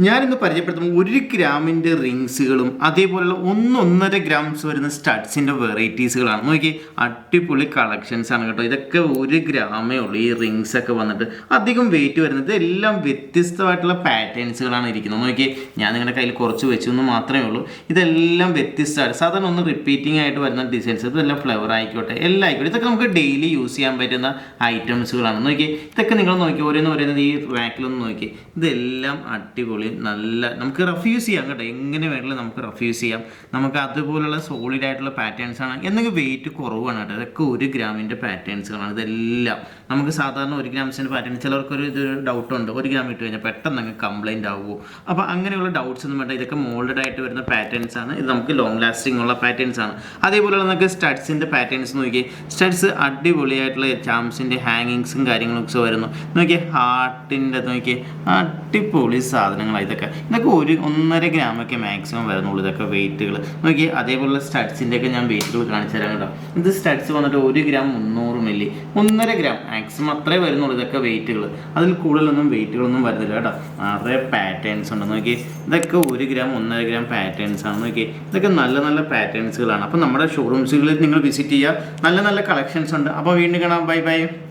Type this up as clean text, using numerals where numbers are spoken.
ഞാനിന്ന് പരിചയപ്പെടുത്തുമ്പോൾ 1 ഗ്രാമിൻ്റെ റിങ്സുകളും അതേപോലെയുള്ള 1-1.5 ഗ്രാംസ് വരുന്ന സ്റ്റഡ്സിൻ്റെ വെറൈറ്റീസുകളാണ്. നോക്കി, അടിപൊളി കളക്ഷൻസ് ആണ് കേട്ടോ. ഇതൊക്കെ 1 ഗ്രാമേ ഉള്ളൂ. ഈ റിങ്സ് ഒക്കെ വന്നിട്ട് അധികം വെയിറ്റ് വരുന്നത് ഇതെല്ലാം വ്യത്യസ്തമായിട്ടുള്ള പാറ്റേൺസുകളാണ് ഇരിക്കുന്നത്. നോക്കി, ഞാൻ നിങ്ങളുടെ കയ്യിൽ കുറച്ച് വെച്ചെന്ന് മാത്രമേ ഉള്ളൂ. ഇതെല്ലാം വ്യത്യസ്തമാണ്. സാധാരണ ഒന്ന് റിപ്പീറ്റിംഗ് ആയിട്ട് വരുന്ന ഡിസൈൻസ്, ഇതെല്ലാം ഫ്ലവർ ആയിക്കോട്ടെ, എല്ലാം ആയിക്കോട്ടെ. ഇതൊക്കെ നമുക്ക് ഡെയിലി യൂസ് ചെയ്യാൻ പറ്റുന്ന ഐറ്റംസുകളാണ്. നോക്കി, ഇതൊക്കെ നിങ്ങൾ നോക്കി, ഓരോന്ന് പറയുന്നത് ഈ റാക്കിലൊന്ന് നോക്കി, ഇതെല്ലാം അടിപൊളി നല്ല നമുക്ക് റഫ്യൂസ് ചെയ്യാം കേട്ടോ. എങ്ങനെ വേണമെങ്കിലും നമുക്ക് റഫ്യൂസ് ചെയ്യാം. നമുക്ക് അതുപോലുള്ള സോളിഡ് ആയിട്ടുള്ള പാറ്റേൺസ് ആണ്. എന്തെങ്കിലും വെയിറ്റ് കുറവാണ് കേട്ടോ. ഇതൊക്കെ 1 ഗ്രാമിൻ്റെ പാറ്റേൺസുകളാണ്. ഇതെല്ലാം നമുക്ക് സാധാരണ 1 ഗ്രാംസിൻ്റെ പാറ്റേൺ ചിലർക്കൊരു ഇത് ഡൗട്ടുണ്ട്, 1 ഗ്രാം ഇട്ട് കഴിഞ്ഞാൽ പെട്ടെന്ന് അങ്ങ് കംപ്ലൈൻറ്റ് ആവുമോ. അപ്പോൾ അങ്ങനെയുള്ള ഡൗട്ട്സ് ഒന്നും വേണ്ട. ഇതൊക്കെ മോൾഡഡ് ആയിട്ട് വരുന്ന പാറ്റേൺസ് ആണ്. ഇത് നമുക്ക് ലോങ് ലാസ്റ്റിംഗ് ഉള്ള പാറ്റേൺസ് ആണ്. അതേപോലെ നമുക്ക് സ്റ്റഡ്സിൻ്റെ പാറ്റേൺസ് നോക്കി, സ്റ്റഡ്സ് അടിപൊളിയായിട്ടുള്ള ചാംസിൻ്റെ ഹാങ്ങിങ്സും കാര്യങ്ങളൊക്കെ വരുന്നു. നോക്കിയാൽ ഹാർട്ടിൻ്റെ നോക്കി അടിപൊളി സാധനങ്ങളാണ് ഇതൊക്കെ. 1-1.5 ഗ്രാമൊക്കെ മാക്സിമം വരുന്നുള്ളൂ ഇതൊക്കെ വെയിറ്റുകൾ. നോക്കി, അതേപോലുള്ള സ്റ്റഡ്സിൻ്റെയൊക്കെ ഞാൻ വെയിറ്റുകൾ കാണിച്ചു തരാം കേട്ടോ. ഇത് സ്റ്റഡ്സ് വന്നിട്ട് 1 ഗ്രാം 300 മില്ലി, 1.5 ഗ്രാം മാക്സിമം അത്രേ വരുന്നുള്ളൂ ഇതൊക്കെ വെയിറ്റുകൾ. അതിൽ കൂടുതലൊന്നും വെയിറ്റുകളൊന്നും വരുന്നില്ല കേട്ടോ. നിറയെ പാറ്റേൺസ് ഉണ്ട്. നോക്കി, ഇതൊക്കെ 1 ഗ്രാം 1.5 ഗ്രാം പാറ്റേൺസ് ആണ്. നോക്കി, ഇതൊക്കെ നല്ല നല്ല പാറ്റേൺസുകളാണ്. അപ്പോൾ നമ്മുടെ ഷോറൂംസുകളിൽ നിങ്ങൾ വിസിറ്റ് ചെയ്യുക. നല്ല നല്ല കളക്ഷൻസ് ഉണ്ട്. അപ്പോൾ വീണ്ടും കാണാം. Bye bye.